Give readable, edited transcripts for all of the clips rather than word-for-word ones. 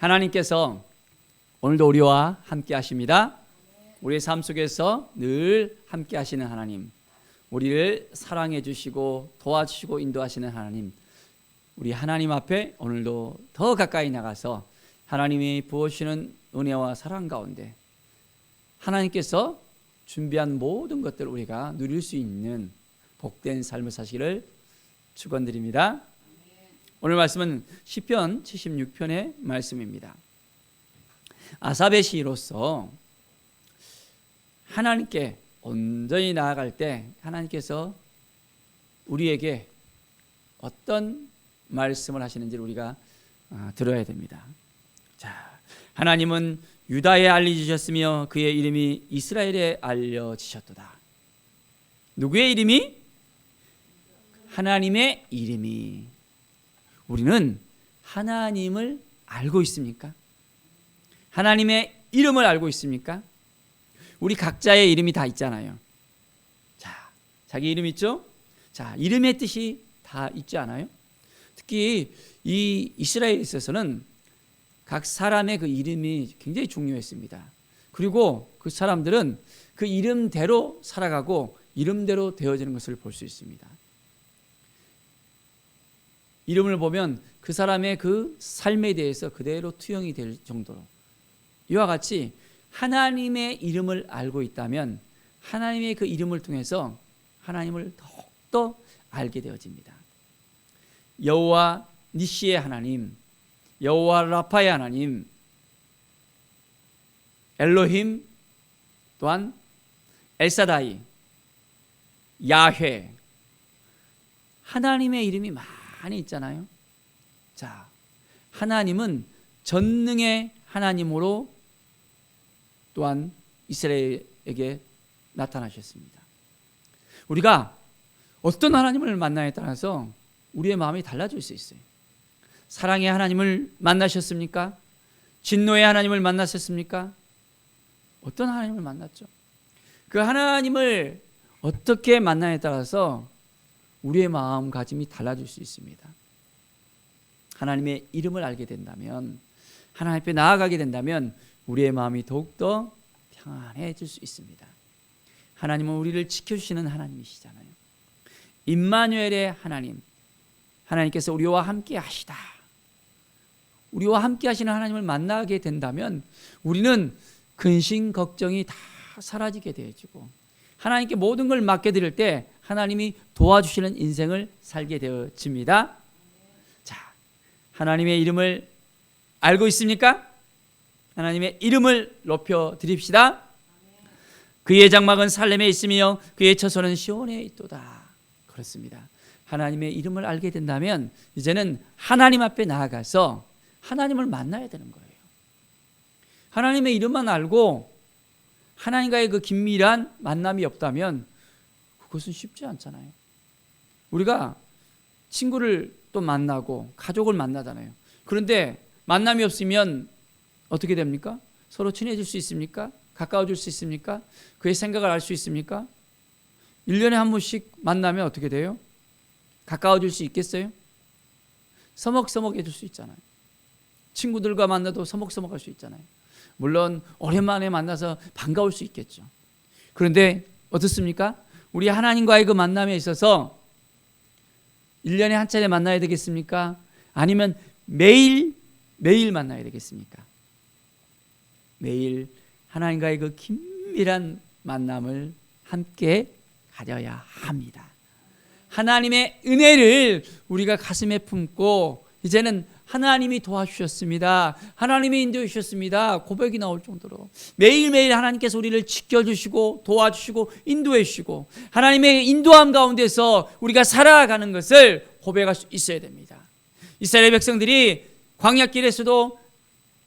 하나님께서 오늘도 우리와 함께 하십니다. 우리의 삶 속에서 늘 함께 하시는 하나님, 우리를 사랑해 주시고 도와주시고 인도하시는 하나님, 우리 하나님 앞에 오늘도 더 가까이 나가서 하나님이 부어주시는 은혜와 사랑 가운데 하나님께서 준비한 모든 것들을 우리가 누릴 수 있는 복된 삶을 사시기를 축원드립니다. 오늘 말씀은 시편 76편의 말씀입니다. 아삽의 시로서 하나님께 온전히 나아갈 때 하나님께서 우리에게 어떤 말씀을 하시는지를 우리가 들어야 됩니다. 자, 하나님은 유다에 알려지셨으며 그의 이름이 이스라엘에 알려지셨도다. 누구의 이름이? 하나님의 이름이. 우리는 하나님을 알고 있습니까? 하나님의 이름을 알고 있습니까? 우리 각자의 이름이 다 있잖아요. 자, 자기 이름 있죠? 자, 이름의 뜻이 다 있지 않아요? 특히 이 이스라엘에 있어서는 각 사람의 그 이름이 굉장히 중요했습니다. 그리고 그 사람들은 그 이름대로 살아가고 이름대로 되어지는 것을 볼 수 있습니다. 이름을 보면 그 사람의 그 삶에 대해서 그대로 투영이 될 정도로, 이와 같이 하나님의 이름을 알고 있다면 하나님의 그 이름을 통해서 하나님을 더욱더 알게 되어집니다. 여호와 니시의 하나님, 여호와 라파의 하나님, 엘로힘, 또한 엘사다이, 야훼, 하나님의 이름이 많이 있잖아요. 자, 하나님은 전능의 하나님으로 또한 이스라엘에게 나타나셨습니다. 우리가 어떤 하나님을 만나에 따라서 우리의 마음이 달라질 수 있어요. 사랑의 하나님을 만나셨습니까? 진노의 하나님을 만나셨습니까? 어떤 하나님을 만났죠? 그 하나님을 어떻게 만나에 따라서 우리의 마음가짐이 달라질 수 있습니다. 하나님의 이름을 알게 된다면, 하나님 앞에 나아가게 된다면 우리의 마음이 더욱더 평안해질 수 있습니다. 하나님은 우리를 지켜주시는 하나님이시잖아요. 임마누엘의 하나님, 하나님께서 우리와 함께 하시다. 우리와 함께 하시는 하나님을 만나게 된다면 우리는 근심 걱정이 다 사라지게 되어지고 하나님께 모든 걸 맡겨드릴 때 하나님이 도와주시는 인생을 살게 되어집니다. 자, 하나님의 이름을 알고 있습니까? 하나님의 이름을 높여 드립시다. 그의 장막은 살렘에 있으며 그의 처소는 시온에 있도다. 그렇습니다. 하나님의 이름을 알게 된다면 이제는 하나님 앞에 나아가서 하나님을 만나야 되는 거예요. 하나님의 이름만 알고 하나님과의 그 긴밀한 만남이 없다면 그것은 쉽지 않잖아요. 우리가 친구를 또 만나고 가족을 만나잖아요. 그런데 만남이 없으면 어떻게 됩니까? 서로 친해질 수 있습니까? 가까워질 수 있습니까? 그의 생각을 알 수 있습니까? 1년에 한 번씩 만나면 어떻게 돼요? 가까워질 수 있겠어요? 서먹서먹해질 수 있잖아요. 친구들과 만나도 서먹서먹할 수 있잖아요. 물론 오랜만에 만나서 반가울 수 있겠죠. 그런데 어떻습니까? 우리 하나님과의 그 만남에 있어서 1년에 한 차례 만나야 되겠습니까? 아니면 매일 만나야 되겠습니까? 매일 하나님과의 그 긴밀한 만남을 함께 가져야 합니다. 하나님의 은혜를 우리가 가슴에 품고 이제는 하나님이 도와주셨습니다. 하나님이 인도해 주셨습니다. 고백이 나올 정도로 매일매일 하나님께서 우리를 지켜주시고 도와주시고 인도해 주시고 하나님의 인도함 가운데서 우리가 살아가는 것을 고백할 수 있어야 됩니다. 이스라엘 백성들이 광야길에서도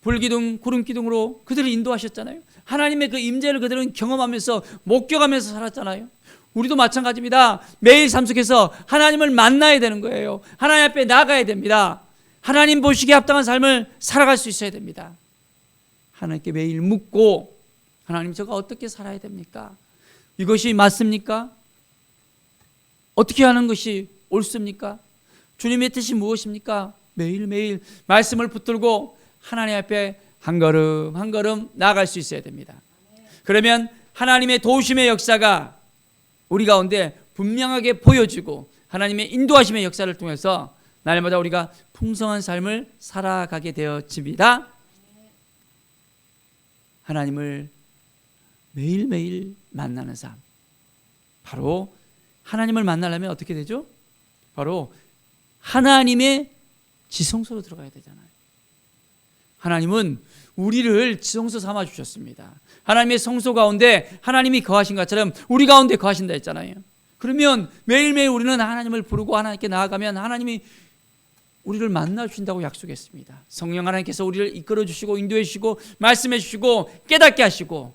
불기둥 구름기둥으로 그들을 인도하셨잖아요. 하나님의 그 임재를 그들은 경험하면서 목격하면서 살았잖아요. 우리도 마찬가지입니다. 매일 삶 속에서 하나님을 만나야 되는 거예요. 하나님 앞에 나가야 됩니다. 하나님 보시기에 합당한 삶을 살아갈 수 있어야 됩니다. 하나님께 매일 묻고, 하나님 제가 어떻게 살아야 됩니까? 이것이 맞습니까? 어떻게 하는 것이 옳습니까? 주님의 뜻이 무엇입니까? 매일매일 말씀을 붙들고 하나님 앞에 한 걸음 한 걸음 나아갈 수 있어야 됩니다. 그러면 하나님의 도우심의 역사가 우리 가운데 분명하게 보여지고 하나님의 인도하심의 역사를 통해서 날마다 우리가 풍성한 삶을 살아가게 되어집니다. 하나님을 매일매일 만나는 삶. 바로 하나님을 만나려면 어떻게 되죠? 바로 하나님의 지성소로 들어가야 되잖아요. 하나님은 우리를 지성소 삼아 주셨습니다. 하나님의 성소 가운데 하나님이 거하신 것처럼 우리 가운데 거하신다 했잖아요. 그러면 매일매일 우리는 하나님을 부르고 하나님께 나아가면 하나님이 우리를 만나 주신다고 약속했습니다. 성령 하나님께서 우리를 이끌어 주시고 인도해 주시고 말씀해 주시고 깨닫게 하시고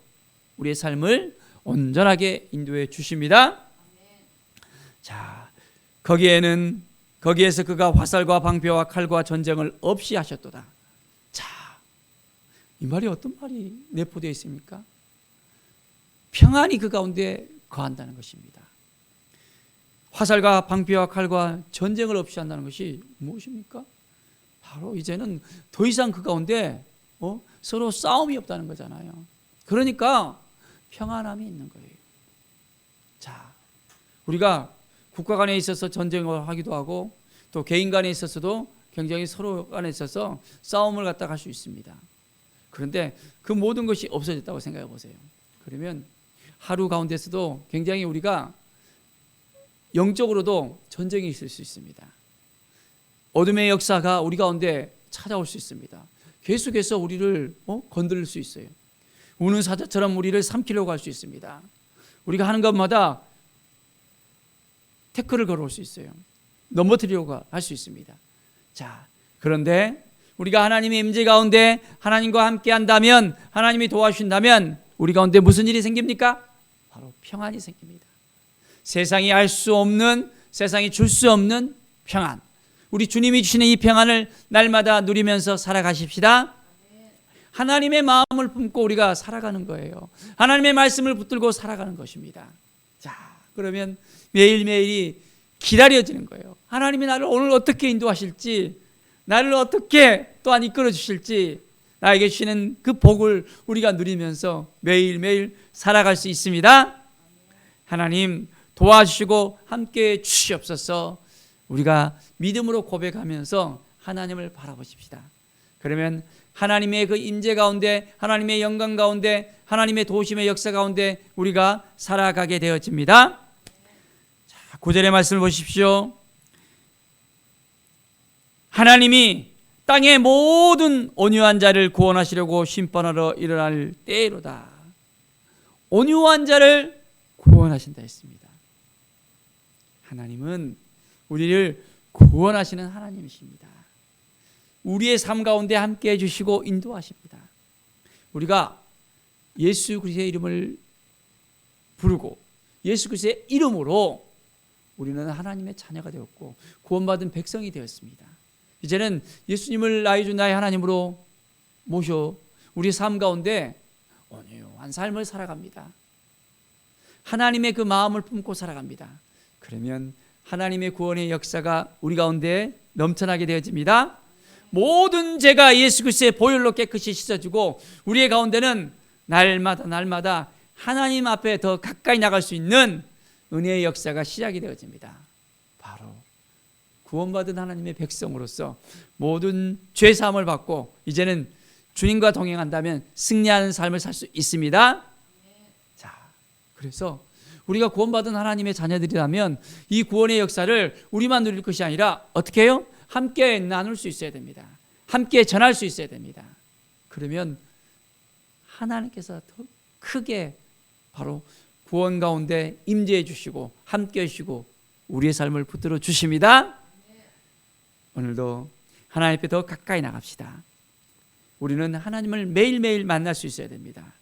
우리의 삶을 온전하게 인도해 주십니다. 자, 거기에서 그가 화살과 방패와 칼과 전쟁을 없이 하셨도다. 자, 이 말이 어떤 말이 내포되어 있습니까? 평안이 그 가운데 거한다는 것입니다. 화살과 방패와 칼과 전쟁을 없이 한다는 것이 무엇입니까? 바로 이제는 더 이상 그 가운데 서로 싸움이 없다는 거잖아요. 그러니까 평안함이 있는 거예요. 자, 우리가 국가 간에 있어서 전쟁을 하기도 하고 또 개인 간에 있어서도 굉장히 서로 간에 있어서 싸움을 갖다 갈 수 있습니다. 그런데 그 모든 것이 없어졌다고 생각해 보세요. 그러면 하루 가운데서도 굉장히 우리가 영적으로도 전쟁이 있을 수 있습니다. 어둠의 역사가 우리 가운데 찾아올 수 있습니다. 계속해서 우리를 건드릴 수 있어요. 우는 사자처럼 우리를 삼키려고 할 수 있습니다. 우리가 하는 것마다 태클을 걸어올 수 있어요. 넘어뜨리려고 할 수 있습니다. 자, 그런데 우리가 하나님의 임재 가운데 하나님과 함께 한다면, 하나님이 도와주신다면 우리 가운데 무슨 일이 생깁니까? 바로 평안이 생깁니다. 세상이 알 수 없는, 세상이 줄 수 없는 평안. 우리 주님이 주시는 이 평안을 날마다 누리면서 살아가십시다. 하나님의 마음을 품고 우리가 살아가는 거예요. 하나님의 말씀을 붙들고 살아가는 것입니다. 자, 그러면 매일매일이 기다려지는 거예요. 하나님이 나를 오늘 어떻게 인도하실지, 나를 어떻게 또한 이끌어 주실지, 나에게 주시는 그 복을 우리가 누리면서 매일매일 살아갈 수 있습니다. 하나님 도와주시고 함께해 주시옵소서. 우리가 믿음으로 고백하면서 하나님을 바라보십시다. 그러면 하나님의 그 임재 가운데, 하나님의 영광 가운데, 하나님의 도우심의 역사 가운데 우리가 살아가게 되어집니다. 자, 9절의 말씀을 보십시오. 하나님이 땅의 모든 온유한 자를 구원하시려고 심판하러 일어날 때로다. 온유한 자를 구원하신다 했습니다. 하나님은 우리를 구원하시는 하나님이십니다. 우리의 삶 가운데 함께 해주시고 인도하십니다. 우리가 예수 그리스도의 이름을 부르고 예수 그리스도의 이름으로 우리는 하나님의 자녀가 되었고 구원받은 백성이 되었습니다. 이제는 예수님을 나의 주 나의 하나님으로 모셔 우리 삶 가운데 온유한 삶을 살아갑니다. 하나님의 그 마음을 품고 살아갑니다. 그러면 하나님의 구원의 역사가 우리 가운데 넘쳐나게 되어집니다. 모든 죄가 예수 그리스도의 보혈로 깨끗이 씻어지고 우리의 가운데는 날마다 하나님 앞에 더 가까이 나갈 수 있는 은혜의 역사가 시작이 되어집니다. 바로 구원받은 하나님의 백성으로서 모든 죄 사함을 받고 이제는 주님과 동행한다면 승리하는 삶을 살 수 있습니다. 자, 그래서 우리가 구원받은 하나님의 자녀들이라면 이 구원의 역사를 우리만 누릴 것이 아니라 어떻게 해요? 함께 나눌 수 있어야 됩니다. 함께 전할 수 있어야 됩니다. 그러면 하나님께서 더 크게 바로 구원 가운데 임재해 주시고 함께 해주시고 우리의 삶을 붙들어 주십니다. 오늘도 하나님 앞에 더 가까이 나갑시다. 우리는 하나님을 매일매일 만날 수 있어야 됩니다.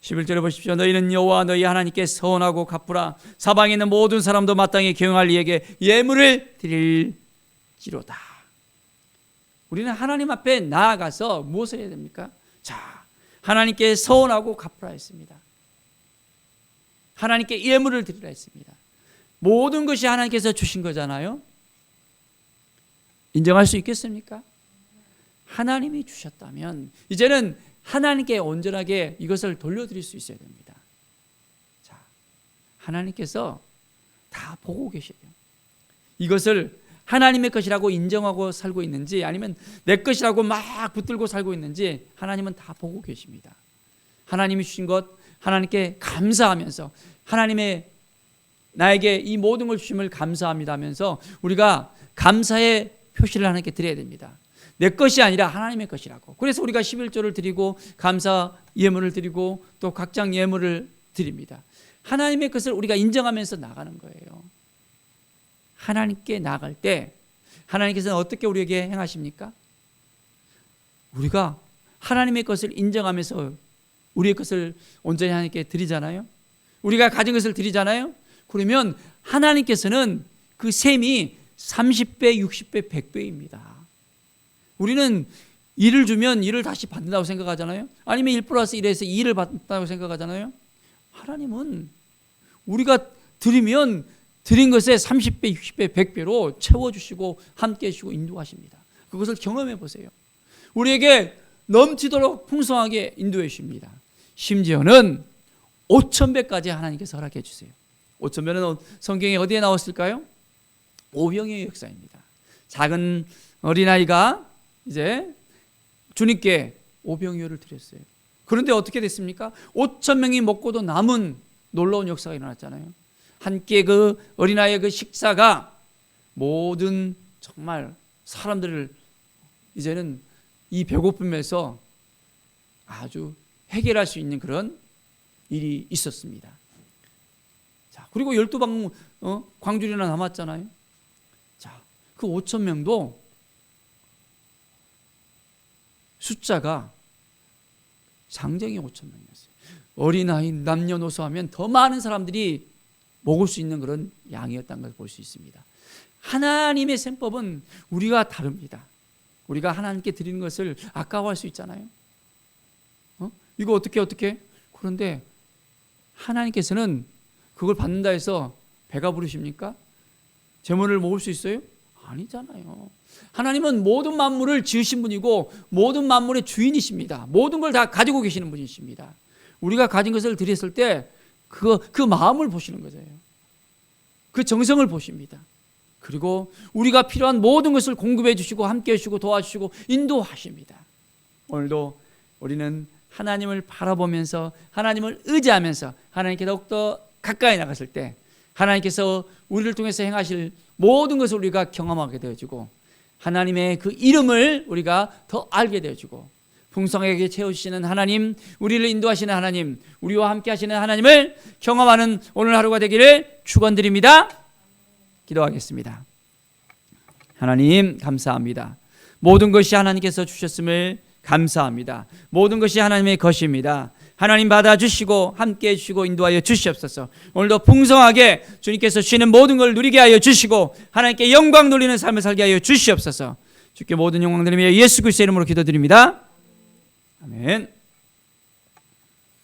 11절에 보십시오. 너희는 여호와 너희 하나님께 서원하고 갚으라. 사방에 있는 모든 사람도 마땅히 경영할 이에게 예물을 드릴지로다. 우리는 하나님 앞에 나아가서 무엇을 해야 됩니까? 자, 하나님께 서원하고 갚으라 했습니다. 하나님께 예물을 드리라 했습니다. 모든 것이 하나님께서 주신 거잖아요. 인정할 수 있겠습니까? 하나님이 주셨다면 이제는 하나님께 온전하게 이것을 돌려드릴 수 있어야 됩니다. 자, 하나님께서 다 보고 계셔요. 이것을 하나님의 것이라고 인정하고 살고 있는지 아니면 내 것이라고 막 붙들고 살고 있는지 하나님은 다 보고 계십니다. 하나님이 주신 것 하나님께 감사하면서 하나님의 나에게 이 모든 걸 주심을 감사합니다 하면서 우리가 감사의 표시를 하나님께 드려야 됩니다. 내 것이 아니라 하나님의 것이라고. 그래서 우리가 11조를 드리고 감사 예물을 드리고 또 각장 예물을 드립니다. 하나님의 것을 우리가 인정하면서 나가는 거예요. 하나님께 나갈 때 하나님께서는 어떻게 우리에게 행하십니까? 우리가 하나님의 것을 인정하면서 우리의 것을 온전히 하나님께 드리잖아요. 우리가 가진 것을 드리잖아요. 그러면 하나님께서는 그 셈이 30배, 60배, 100배입니다. 우리는 1을 주면 1을 다시 받는다고 생각하잖아요. 아니면 1 플러스 1에서 2를 받는다고 생각하잖아요. 하나님은 우리가 드리면 드린 것에 30배, 60배, 100배로 채워주시고 함께 해주시고 인도하십니다. 그것을 경험해 보세요. 우리에게 넘치도록 풍성하게 인도해 주십니다. 심지어는 5,000배까지 하나님께서 허락해 주세요. 5,000배는 성경에 어디에 나왔을까요? 오병이어의 역사입니다. 작은 어린아이가 이제 주님께 오병이어를 드렸어요. 그런데 어떻게 됐습니까? 5,000명이 먹고도 남은 놀라운 역사가 일어났잖아요. 함께 그 어린아이의 그 식사가 모든 정말 사람들을 이제는 이 배고픔에서 아주 해결할 수 있는 그런 일이 있었습니다. 자, 그리고 12방 광주리나 남았잖아요. 자, 그 5,000명도 숫자가 상정이 5,000명이었어요. 어린아이, 남녀노소 하면 더 많은 사람들이 먹을 수 있는 그런 양이었다는 걸 볼 수 있습니다. 하나님의 셈법은 우리가 다릅니다. 우리가 하나님께 드리는 것을 아까워할 수 있잖아요. 이거 어떻게? 그런데 하나님께서는 그걸 받는다 해서 배가 부르십니까? 재물을 모을 수 있어요? 아니잖아요. 하나님은 모든 만물을 지으신 분이고 모든 만물의 주인이십니다. 모든 걸 다 가지고 계시는 분이십니다. 우리가 가진 것을 드렸을 때 그 마음을 보시는 거예요. 그 정성을 보십니다. 그리고 우리가 필요한 모든 것을 공급해 주시고 함께 해주시고 도와주시고 인도하십니다. 오늘도 우리는 하나님을 바라보면서 하나님을 의지하면서 하나님께 더욱더 가까이 나갔을 때 하나님께서 우리를 통해서 행하실 모든 것을 우리가 경험하게 되어지고 하나님의 그 이름을 우리가 더 알게 되어지고 풍성하게 채워주시는 하나님, 우리를 인도하시는 하나님, 우리와 함께 하시는 하나님을 경험하는 오늘 하루가 되기를 축원드립니다. 기도하겠습니다. 하나님 감사합니다. 모든 것이 하나님께서 주셨음을 감사합니다. 모든 것이 하나님의 것입니다. 하나님 받아주시고 함께 해주시고 인도하여 주시옵소서. 오늘도 풍성하게 주님께서 주시는 모든 걸 누리게 하여 주시고 하나님께 영광 돌리는 삶을 살게 하여 주시옵소서. 주께 모든 영광 드리며 예수 그리스도의 이름으로 기도드립니다. 아멘.